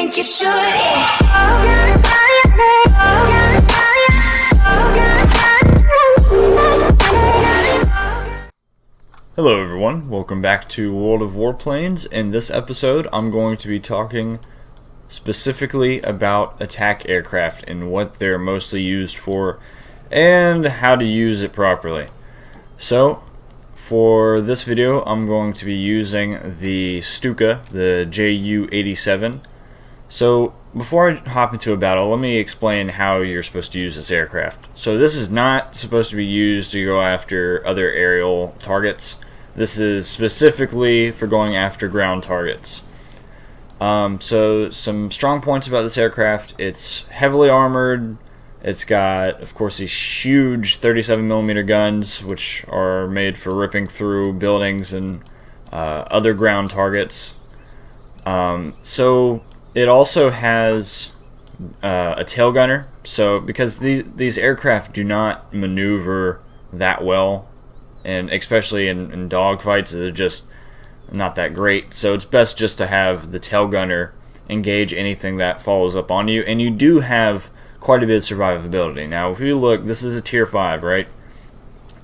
think you should. Yeah. Hello everyone, welcome back to World of Warplanes. In this episode, I'm going to be talking specifically about attack aircraft and what they're mostly used for and how to use it properly. So, for this video, I'm going to be using the Stuka, the Ju-87. So, before I hop into a battle, let me explain how you're supposed to use this aircraft. So this is not supposed to be used to go after other aerial targets. This is specifically for going after ground targets. So some strong points about this aircraft: it's heavily armored. It's got, of course, these huge 37mm guns, which are made for ripping through buildings and other ground targets. So it also has a tail gunner. So because these aircraft do not maneuver that well, and especially in dogfights, they're just not that great. So it's best just to have the tail gunner engage anything that follows up on you, and you do have quite a bit of survivability. Now, if we look, this is a tier 5, right?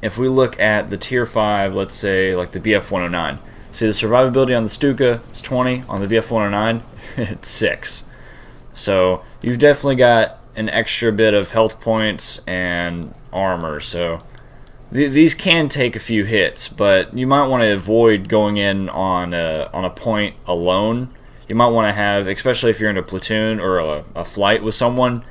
If we look at the tier 5, let's say like the BF-109, see the survivability on the Stuka is 20, on the BF-109 it's 6. So you've definitely got an extra bit of health points and armor. So these can take a few hits, but you might want to avoid going in on a point alone. You might want to have, especially if you're in a platoon or a flight with someone,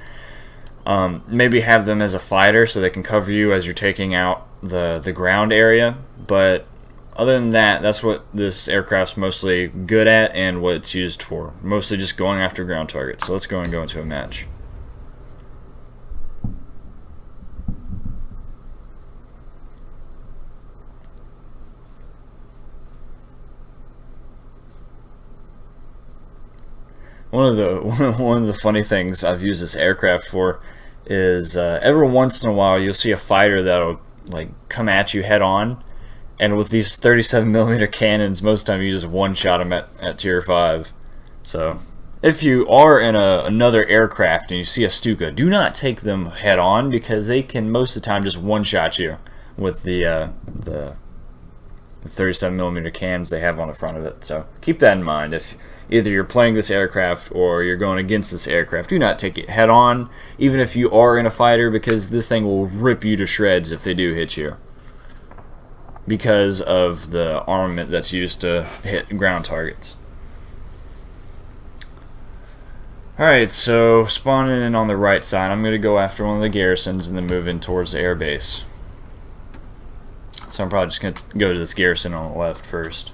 maybe have them as a fighter so they can cover you as you're taking out the ground area. But other than that, that's what this aircraft's mostly good at and what it's used for. Mostly just going after ground targets. So let's go into a match. One of the funny things I've used this aircraft for is every once in a while you'll see a fighter that'll like come at you head on, and with these 37mm cannons, most of the time you just one-shot them at tier 5. So if you are in another aircraft and you see a Stuka, do not take them head on, because they can most of the time just one-shot you with the 37mm cannons they have on the front of it. So keep that in mind. If either you're playing this aircraft or you're going against this aircraft, do not take it head on, even if you are in a fighter, because this thing will rip you to shreds if they do hit you, because of the armament that's used to hit ground targets. Alright, so spawning in on the right side, I'm going to go after one of the garrisons and then move in towards the airbase. So I'm probably just going to go to this garrison on the left first.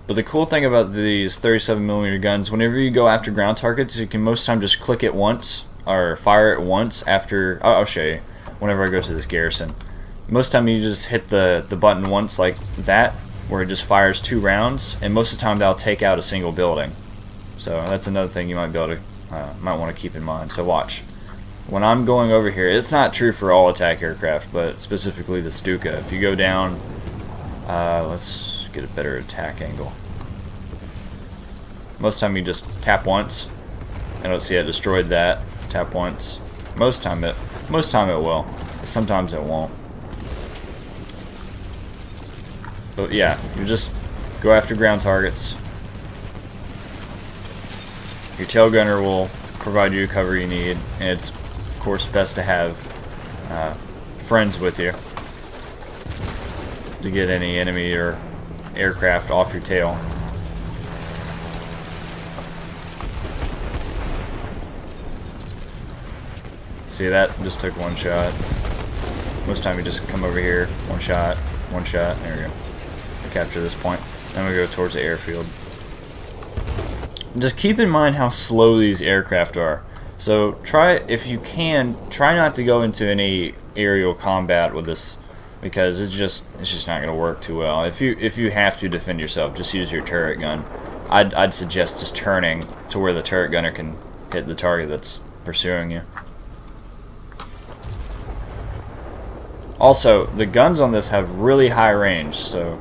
But the cool thing about these 37mm guns, whenever you go after ground targets, you can most of the time just click it once, or fire it once after. I'll show you whenever I go to this garrison. Most of the time you just hit the button once like that, where it just fires 2 rounds, and most of the time that'll take out a single building. So that's another thing you might be able to might want to keep in mind. So watch. When I'm going over here, it's not true for all attack aircraft, but specifically the Stuka. If you go down, let's get a better attack angle. Most time you just tap once. I don't see I destroyed that. Tap once. Most time it will. Sometimes it won't. But yeah, you just go after ground targets. Your tail gunner will provide you the cover you need, and it's of course best to have friends with you to get any enemy or aircraft off your tail. See, that just took 1 shot. Most time you just come over here, 1 shot, 1 shot, there we go. Capture this point. Then we go towards the airfield. Just keep in mind how slow these aircraft are. So try, if you can, try not to go into any aerial combat with this, because it's just not going to work too well. If you have to defend yourself, just use your turret gun. I'd suggest just turning to where the turret gunner can hit the target that's pursuing you. Also, the guns on this have really high range, so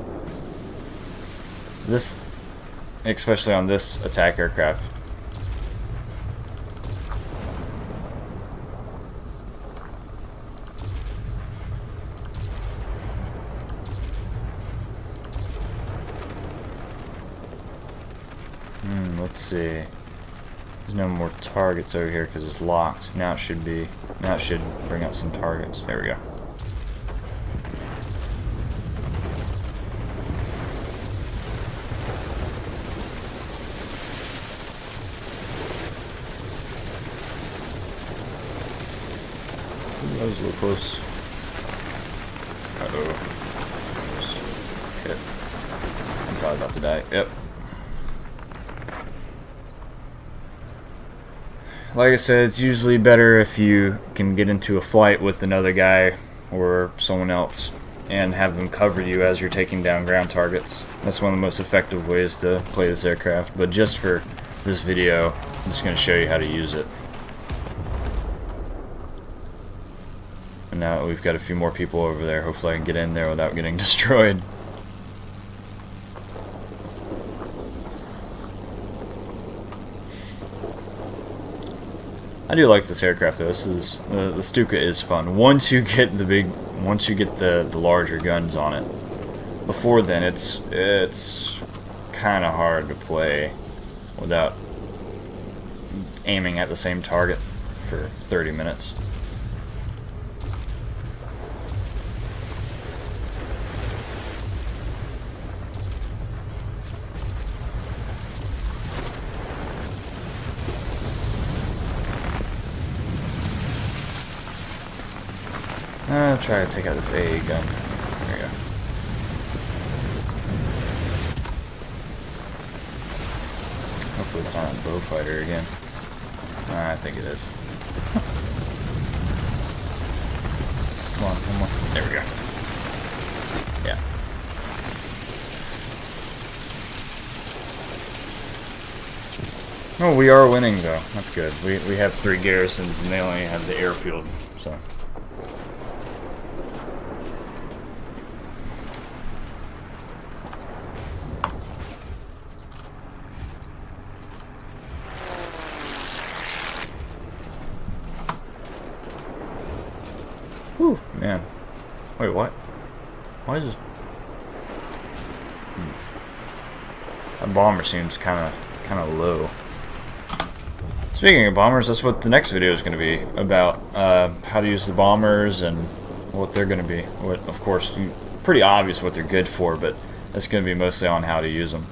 this, especially on this attack aircraft. Let's see. There's no more targets over here because it's locked. Now it should be. Now it should bring up some targets. There we go. Ooh, that was a little close. Uh-oh. Hit. I'm probably about to die. Yep. Like I said, it's usually better if you can get into a flight with another guy or someone else and have them cover you as you're taking down ground targets. That's one of the most effective ways to play this aircraft, but just for this video, I'm just going to show you how to use it. And now we've got a few more people over there. Hopefully I can get in there without getting destroyed. I do like this aircraft though. This is the Stuka is fun. Once you get the larger guns on it. Before then, it's kind of hard to play without aiming at the same target for 30 minutes. I'll try to take out this AA gun. There we go. Hopefully it's not a bow fighter again. I think it is. Come on, come on. There we go. Yeah. Oh, we are winning though. That's good. We have 3 garrisons and they only have the airfield, so. Whew, man. Wait, what? Why is this? That bomber seems kind of low. Speaking of bombers, that's what the next video is going to be about. How to use the bombers and what they're going to be. Of course, pretty obvious what they're good for, but that's going to be mostly on how to use them.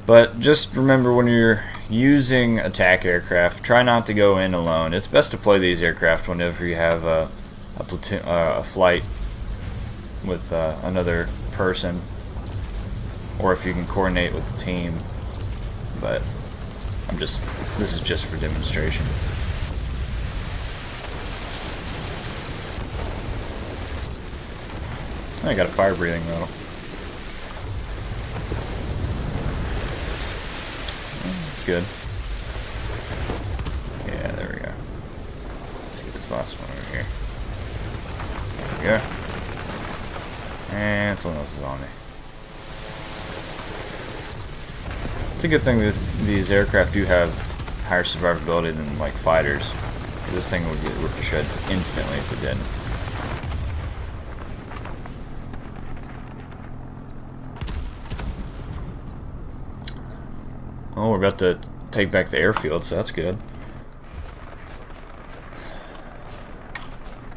But just remember, when you're using attack aircraft, try not to go in alone. It's best to play these aircraft whenever you have a platoon, a flight with another person, or if you can coordinate with the team. But this is just for demonstration. I got a fire breathing medal. That's good. Yeah, there we go. Let's get this last one over here. There we go. And someone else is on me. It's a good thing that these aircraft do have higher survivability than like fighters. This thing would get ripped to shreds instantly if it didn't. Oh, we're about to take back the airfield, so that's good.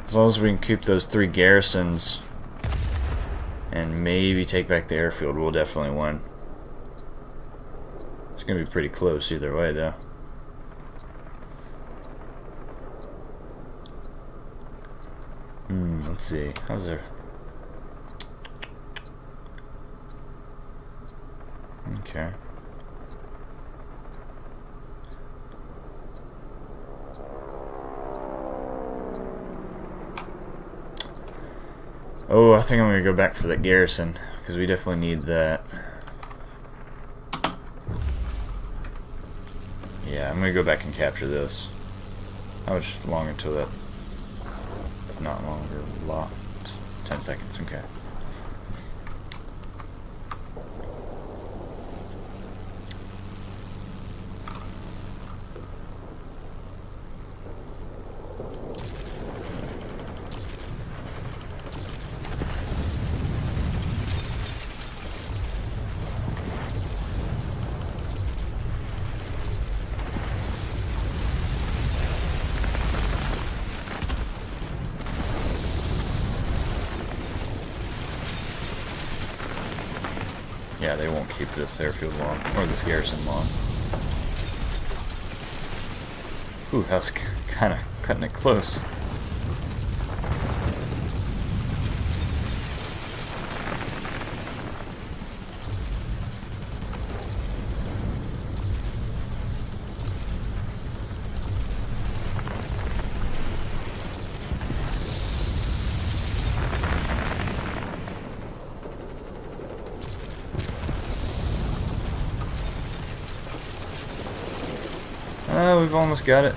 As long as we can keep those 3 garrisons and maybe take back the airfield, we'll definitely win. It's going to be pretty close either way, though. Let's see. How's there? Okay. Oh, I think I'm going to go back for that garrison, because we definitely need that. Yeah, I'm going to go back and capture this. How much longer until that not longer locked. 10 seconds, okay. Yeah, they won't keep this airfield long, or this garrison long. Ooh, that was kind of cutting it close. We've almost got it.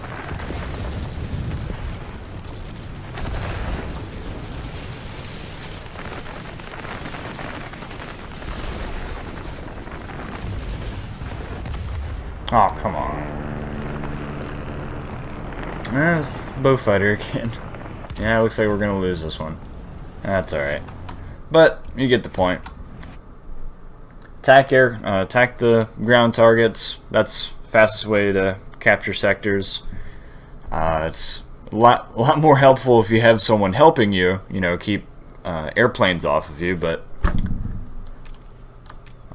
Oh, come on. There's Bowfighter again. Yeah, it looks like we're gonna lose this one. That's alright. But, you get the point. Attack the ground targets. That's the fastest way to capture sectors. It's a lot more helpful if you have someone helping you, keep airplanes off of you, but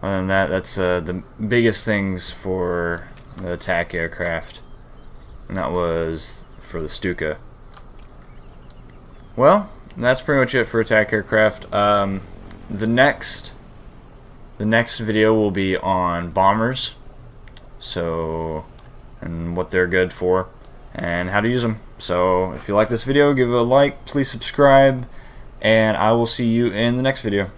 other than that, that's the biggest things for the attack aircraft, and that was for the Stuka. Well, that's pretty much it for attack aircraft. The next video will be on bombers, and what they're good for and how to use them. So if you like this video, give it a like, please subscribe, and I will see you in the next video.